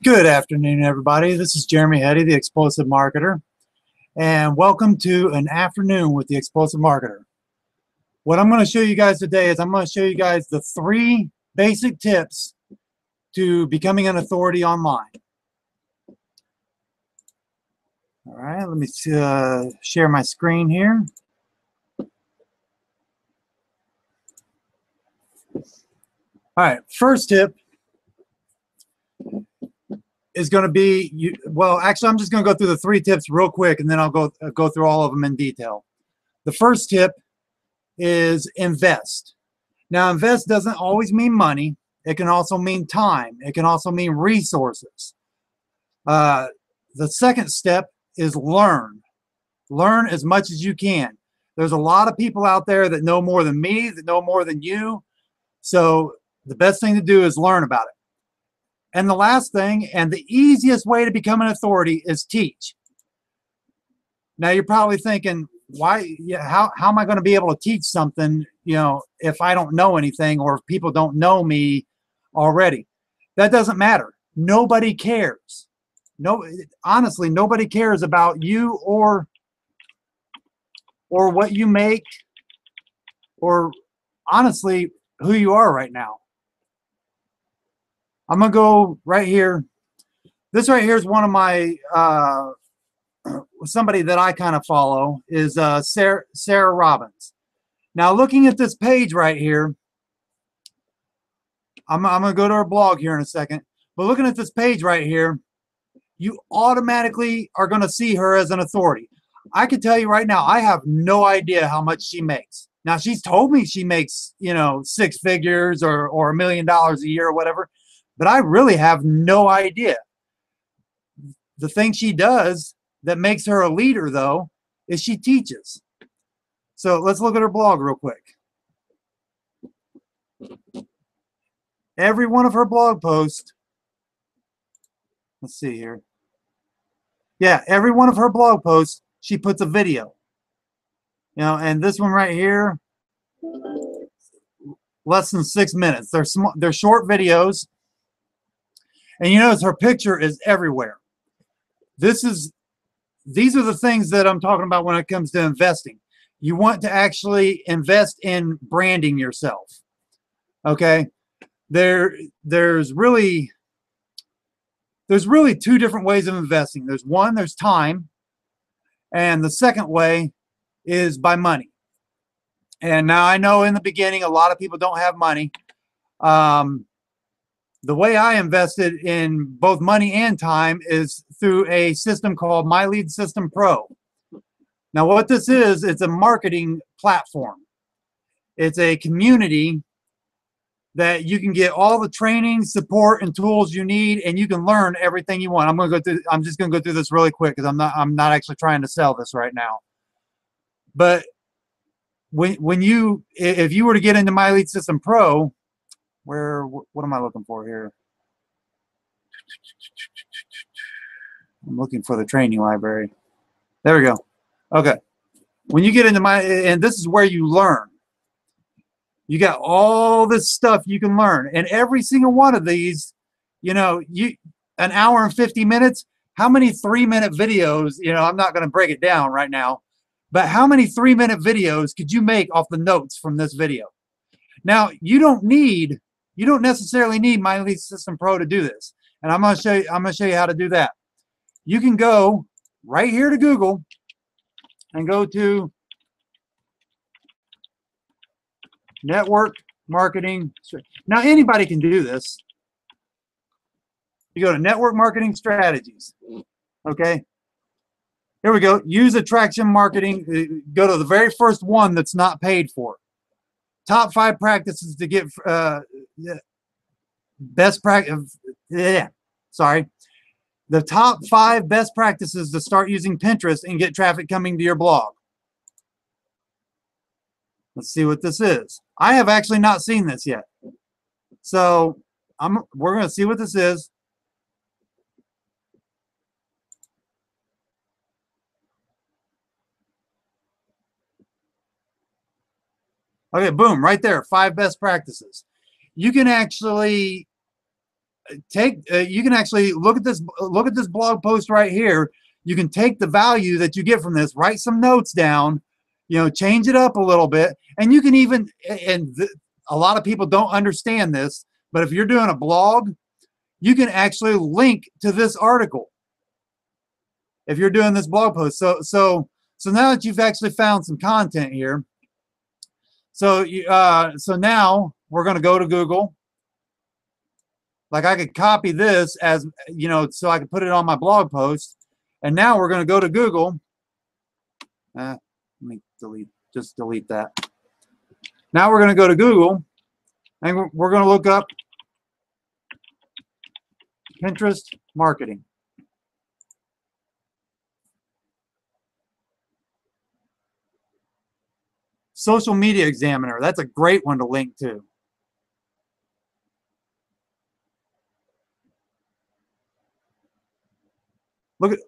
Good afternoon, everybody. This is Jeremy Heddy, the Explosive Marketer, and welcome to an afternoon with the Explosive Marketer. What I'm going to show you guys today is I'm going to show you guys the 3 basic tips to becoming an authority online. All right, let me share my screen here. All right, first tip is going to be, well, actually, I'm just going to go through the 3 tips real quick, and then I'll go through all of them in detail. The first tip is invest. Now, invest doesn't always mean money. It can also mean time. It can also mean resources. The second step is learn. Learn as much as you can. There's a lot of people out there that know more than me, that know more than you. So the best thing to do is learn about it. And the last thing, and the easiest way to become an authority, is teach. Now you're probably thinking, why? How am I going to be able to teach something, if I don't know anything or if people don't know me already? That doesn't matter. Nobody cares. No, honestly, nobody cares about you or what you make, or honestly, who you are right now. I'm gonna go right here. This right here is one of my somebody that I kind of follow is Sarah Robbins. Now, looking at this page right here, I'm gonna go to her blog here in a second. But looking at this page right here, you automatically are gonna see her as an authority. I can tell you right now, I have no idea how much she makes. Now, she's told me she makes, 6 figures or $1 million a year or whatever, but I really have no idea. The thing she does that makes her a leader, though, is she teaches. So let's look at her blog real quick. Every one of her blog posts, let's see here. Yeah, every one of her blog posts, she puts a video. And this one right here, less than 6 minutes. They're short videos. And you notice her picture is everywhere. These are the things that I'm talking about when it comes to investing. You want to actually invest in branding yourself. Okay? There's really 2 different ways of investing. There's time, and the second way is by money. And now I know in the beginning a lot of people don't have money. The way I invested in both money and time is through a system called My Lead System Pro. Now, what this is, it's a marketing platform. It's a community that you can get all the training, support, and tools you need, and you can learn everything you want. I'm just going to go through this really quick because I'm not actually trying to sell this right now. But if you were to get into My Lead System Pro, what am I looking for here? I'm looking for the training library. There we go. Okay. When you get into and this is where you learn. You got all this stuff you can learn. And every single one of these, an hour and 50 minutes, how many 3-minute videos, I'm not going to break it down right now, but how many 3-minute videos could you make off the notes from this video? Now, you don't necessarily need My Lead System Pro to do this. And I'm going to show you how to do that. You can go right here to Google and go to network marketing. Now, anybody can do this. You go to network marketing strategies. Okay. Here we go. Use attraction marketing. Go to the very first one that's not paid for. Top 5 practices to get best practice. Yeah, sorry. The top 5 best practices to start using Pinterest and get traffic coming to your blog. Let's see what this is. I have actually not seen this yet. So we're going to see what this is. Okay, boom, right there, 5 best practices. You can actually you can actually look at this blog post right here. You can take the value that you get from this, write some notes down, you know, change it up a little bit, and you can even, a lot of people don't understand this, but if you're doing a blog, you can actually link to this article if you're doing this blog post. So now that you've actually found some content here, so now we're going to go to Google. Like I could copy this as, you know, so I could put it on my blog post. And now we're going to go to Google. Let me just delete that. Now we're going to go to Google and we're going to look up Pinterest marketing. Social Media Examiner. That's a great one to link to. Look at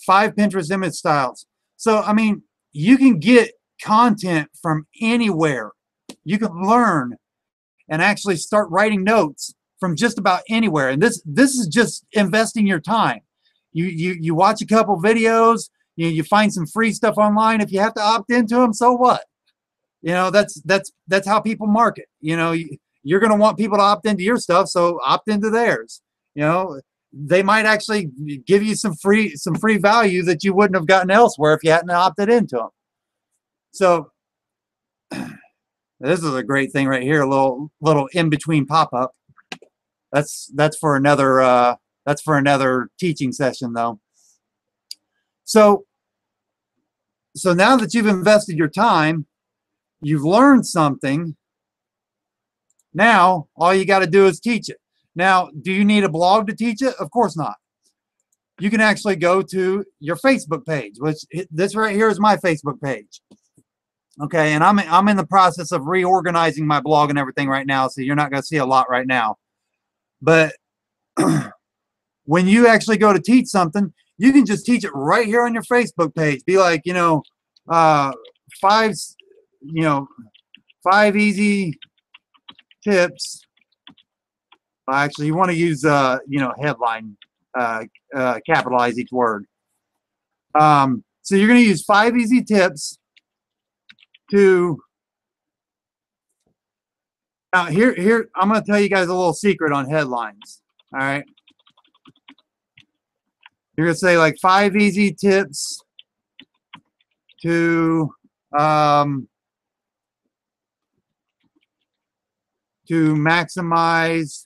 5 Pinterest image styles. So, I mean, you can get content from anywhere. You can learn and actually start writing notes from just about anywhere. And this is just investing your time. You watch a couple videos, you find some free stuff online. If you have to opt into them, so what? You know, that's how people market. You know, you're going to want people to opt into your stuff, so opt into theirs. You know, they might actually give you some free value that you wouldn't have gotten elsewhere if you hadn't opted into them. So this is a great thing right here, a little in between pop-up. That's for another teaching session though. So now that you've invested your time, you've learned something. Now all you got to do is teach it. Now, do you need a blog to teach it? Of course not. You can actually go to your Facebook page, which this right here is my Facebook page. Okay, and I'm in the process of reorganizing my blog and everything right now, so you're not going to see a lot right now. But when you actually go to teach something, you can just teach it right here on your Facebook page. Be like, you know, 5 easy tips. Actually, you want to use, you know, headline, capitalize each word. So you're going to use 5 easy tips to, now here, I'm going to tell you guys a little secret on headlines. All right. You're going to say like 5 easy tips to maximize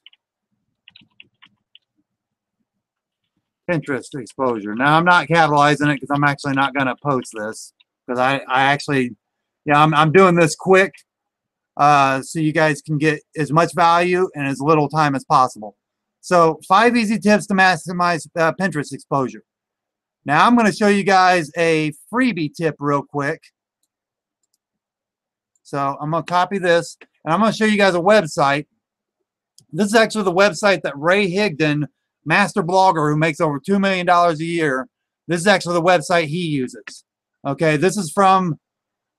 Pinterest exposure. Now I'm not capitalizing it because I'm actually not going to post this because I actually, yeah, I'm doing this quick so you guys can get as much value in as little time as possible. So 5 easy tips to maximize Pinterest exposure. Now I'm going to show you guys a freebie tip real quick. So I'm going to copy this and I'm going to show you guys a website. This is actually the website that Ray Higdon, master blogger who makes over $2 million a year, this is actually the website he uses. Okay, this is from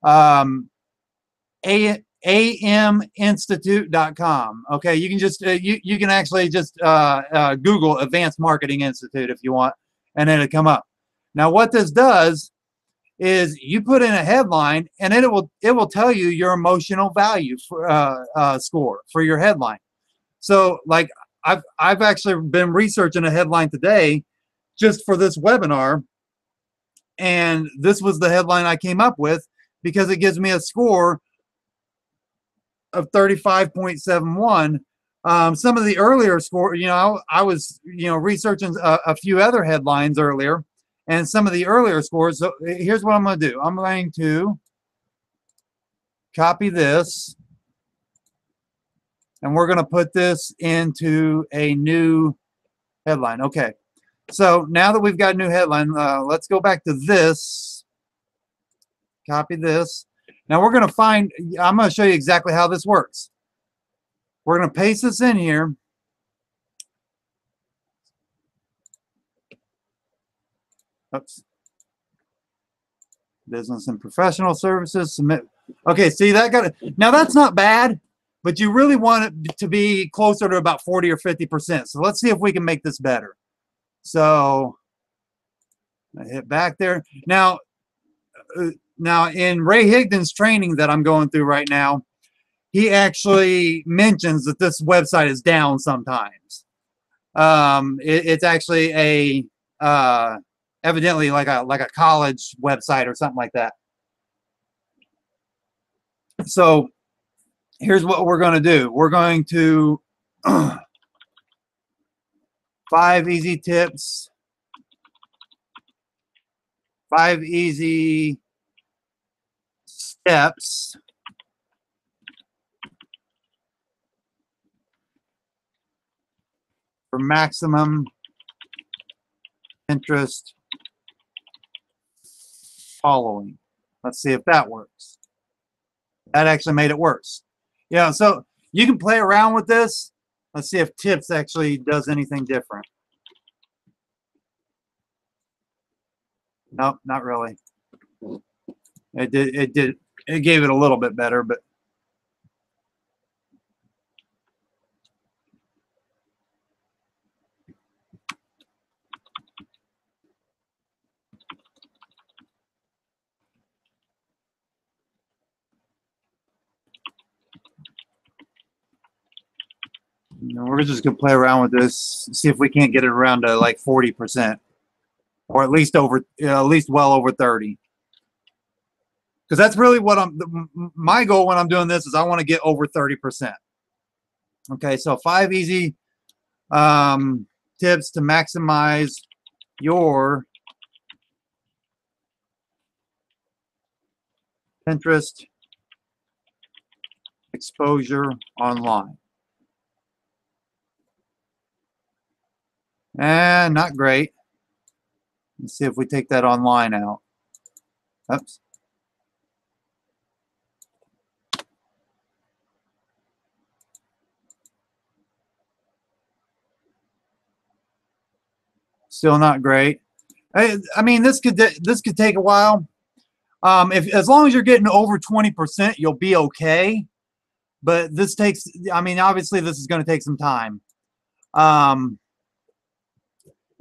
aminstitute.com. Okay, you can just you can actually just Google Advanced Marketing Institute if you want, and it'll come up. Now, what this does is you put in a headline, and it will tell you your emotional value for, score for your headline. So, like, I've actually been researching a headline today just for this webinar, and this was the headline I came up with because it gives me a score of 35.71. Some of the earlier score, you know, I was, you know, researching a few other headlines earlier, and some of the earlier scores. So here's what I'm going to do. I'm going to copy this. And we're going to put this into a new headline. Okay. So now that we've got a new headline, let's go back to this. Copy this. Now we're going to find, I'm going to show you exactly how this works. We're going to paste this in here. Oops. Business and professional services, submit. Okay, see that got it. Now that's not bad. but you really want it to be closer to about 40 or 50%. So let's see if we can make this better. So I hit back there. Now in Ray Higdon's training that I'm going through right now, he actually mentions that this website is down sometimes. It's actually a evidently like a college website or something like that. So here's what we're going to do. We're going to 5 easy tips, 5 easy steps for maximum interest following. Let's see if that works. That actually made it worse. Yeah, so you can play around with this. Let's see if tips actually does anything different. Nope, not really. It gave it a little bit better, but we're just gonna play around with this, see if we can't get it around to like 40%, or at least well over 30. Because that's really what my goal when I'm doing this is I want to get over 30%. Okay, so 5 easy tips to maximize your Pinterest exposure online. And not great. Let's see if we take that online out. Oops. Still not great. I mean, this could take a while. As long as you're getting over 20%, you'll be okay. But this takes. I mean, obviously, this is going to take some time.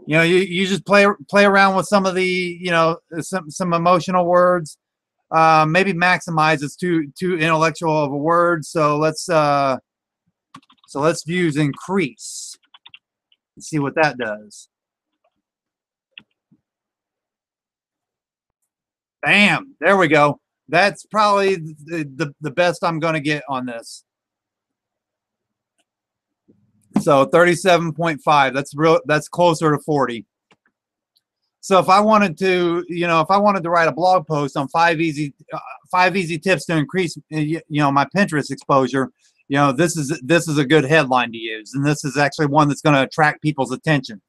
You know, you just play around with some of the, you know, some emotional words. Maybe maximize is too intellectual of a word. So let's use increase and see what that does. Bam! There we go. That's probably the best I'm going to get on this. So 37.5. That's closer to 40. So if I wanted to, you know, if I wanted to write a blog post on 5 easy tips to increase, you know, my Pinterest exposure, you know, this is a good headline to use, and this is actually one that's going to attract people's attention.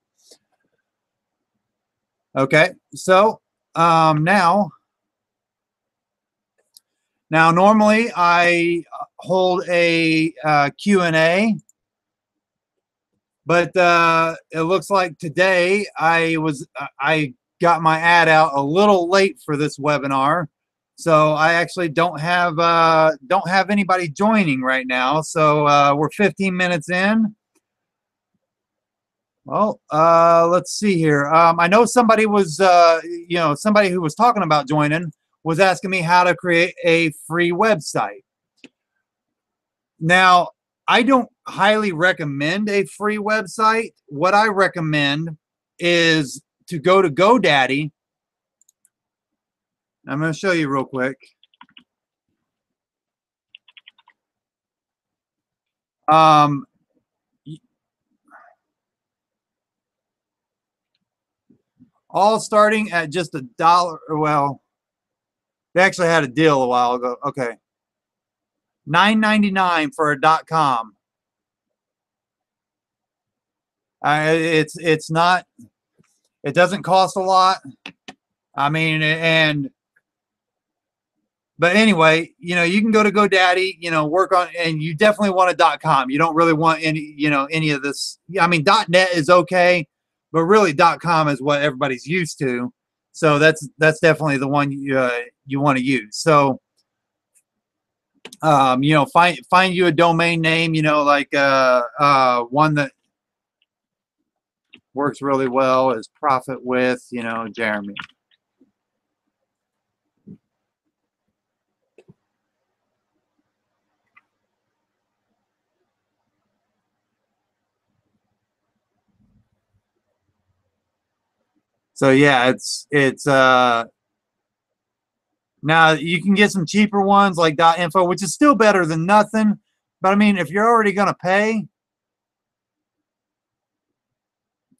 Okay, so now normally I hold a Q&A, but it looks like today I got my ad out a little late for this webinar, so I actually don't have anybody joining right now. So we're 15 minutes in. Well, let's see here. I know somebody was, you know, somebody who was talking about joining was asking me how to create a free website. Now, I don't highly recommend a free website. What I recommend is to go to GoDaddy. I'm going to show you real quick. All starting at just $1. Well, they actually had a deal a while ago. Okay. $9.99 for a .com. It's not. It doesn't cost a lot. I mean, but anyway, you know, you can go to GoDaddy, you know, work on, and you definitely want a .com. You don't really want any of this. I mean, .net is okay, but really .com is what everybody's used to. So that's definitely the one you want to use. So You know, find you a domain name, you know, like one that works really well is Profit with, you know, Jeremy. So yeah, it's now you can get some cheaper ones like .info, which is still better than nothing. But I mean, if you're already gonna pay,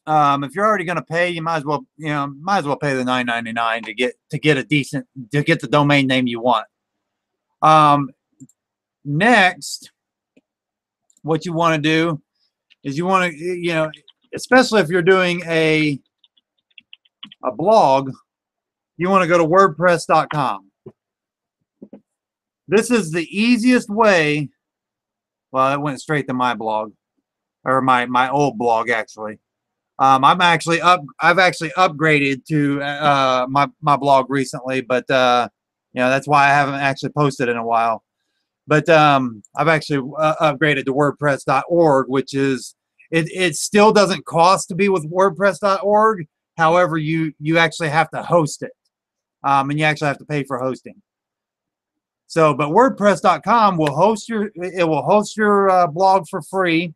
if you're already gonna pay, you might as well, you know, might as well pay the $9.99 to get a decent to get the domain name you want. Next, what you want to do is you want to, you know, especially if you're doing a blog, you want to go to WordPress.com. This is the easiest way. Well, it went straight to my blog, or my old blog actually. I've actually upgraded to my blog recently, but you know, that's why I haven't actually posted in a while. But I've actually upgraded to WordPress.org, which is it still doesn't cost to be with WordPress.org. However, you actually have to host it, and you actually have to pay for hosting. So, but WordPress.com will host your blog for free,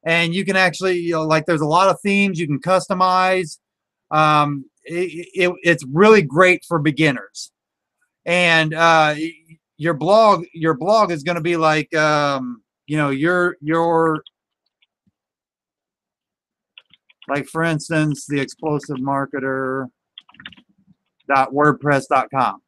and you can actually, you know, like there's a lot of themes you can customize. It's really great for beginners, and your blog is going to be like you know, your like, for instance, the explosive marketer.wordpress.com.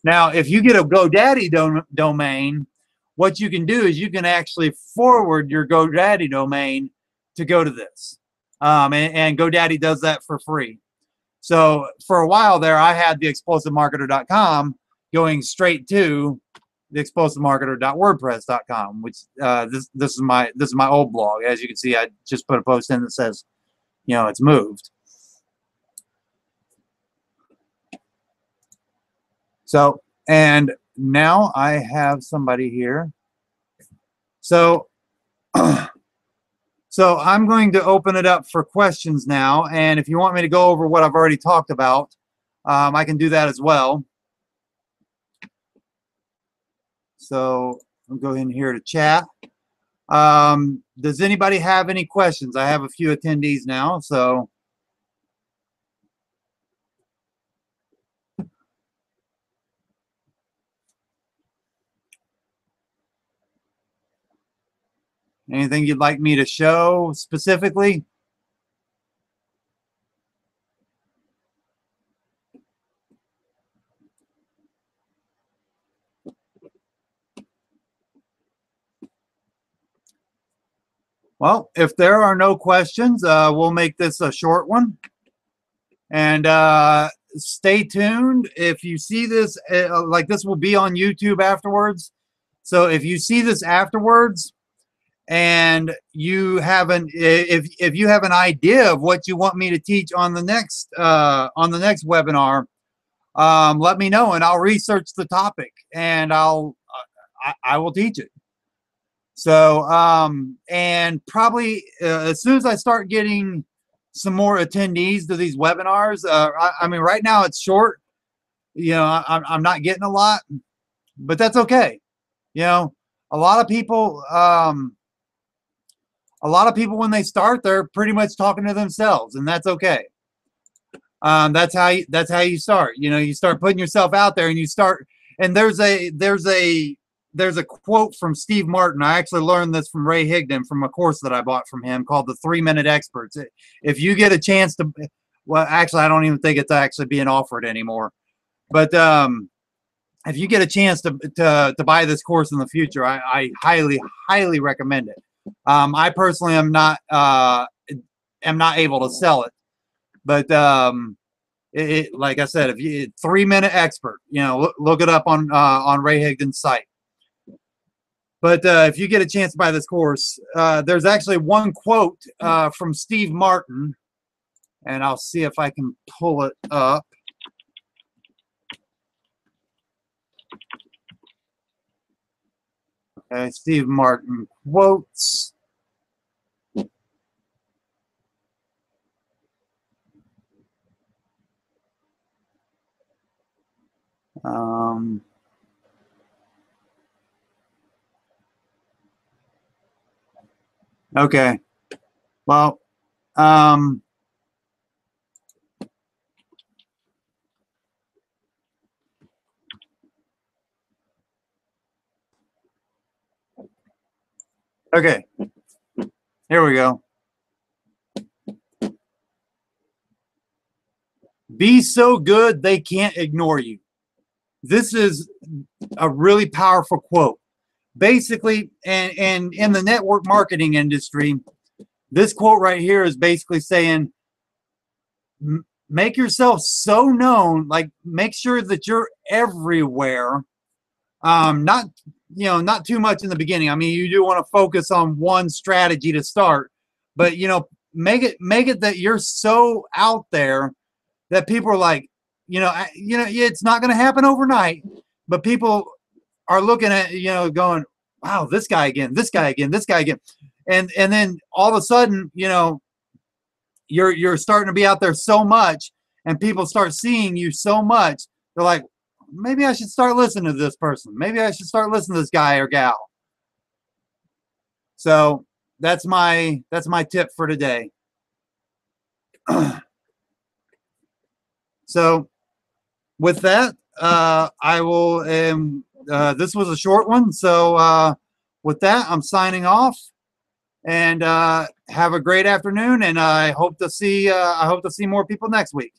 Now, if you get a GoDaddy domain, what you can do is you can actually forward your GoDaddy domain to go to this. And GoDaddy does that for free. So for a while there, I had the explosivemarketer.com going straight to the explosivemarketer.wordpress.com, which this is my old blog. As you can see, I just put a post in that says, you know, it's moved. So, and now I have somebody here. So, so I'm going to open it up for questions now. And if you want me to go over what I've already talked about, I can do that as well. So I'll go in here to chat. Does anybody have any questions? I have a few attendees now, so. Anything you'd like me to show specifically? Well, if there are no questions, we'll make this a short one. And stay tuned. If you see this, like, this will be on YouTube afterwards. So if you see this afterwards and you have if you have an idea of what you want me to teach on the next webinar, let me know and I'll research the topic and I will teach it. So and probably as soon as I start getting some more attendees to these webinars, I mean, right now it's short. You know, I'm not getting a lot, but that's okay. You know, a lot of people when they start, they're pretty much talking to themselves, and that's okay. That's how you start. You know, you start putting yourself out there, and you start. And there's a quote from Steve Martin. I actually learned this from Ray Higdon from a course that I bought from him called the 3-Minute Experts. If you get a chance to, well, actually, I don't even think it's actually being offered anymore. But if you get a chance to buy this course in the future, I highly recommend it. I personally am not able to sell it, but like I said, if you 3-Minute Expert, you know, look it up on Ray Higdon's site. But if you get a chance to buy this course, there's actually one quote from Steve Martin, and I'll see if I can pull it up. Okay, Steve Martin quotes. Um, okay. Well, okay. Here we go. Be so good they can't ignore you. This is a really powerful quote. Basically, and in the network marketing industry, this quote right here is basically saying, make yourself so known, like make sure that you're everywhere. Not not too much in the beginning. I mean, you do want to focus on one strategy to start, but make it that you're so out there that people are like, it's not going to happen overnight, but people are looking at, going, wow, this guy again, this guy again, this guy again. And then all of a sudden, you're starting to be out there so much and people start seeing you so much. They're like, maybe I should start listening to this person. Maybe I should start listening to this guy or gal. So that's my tip for today. So with that, I will, this was a short one. So with that, I'm signing off, and have a great afternoon. And I hope to see more people next week.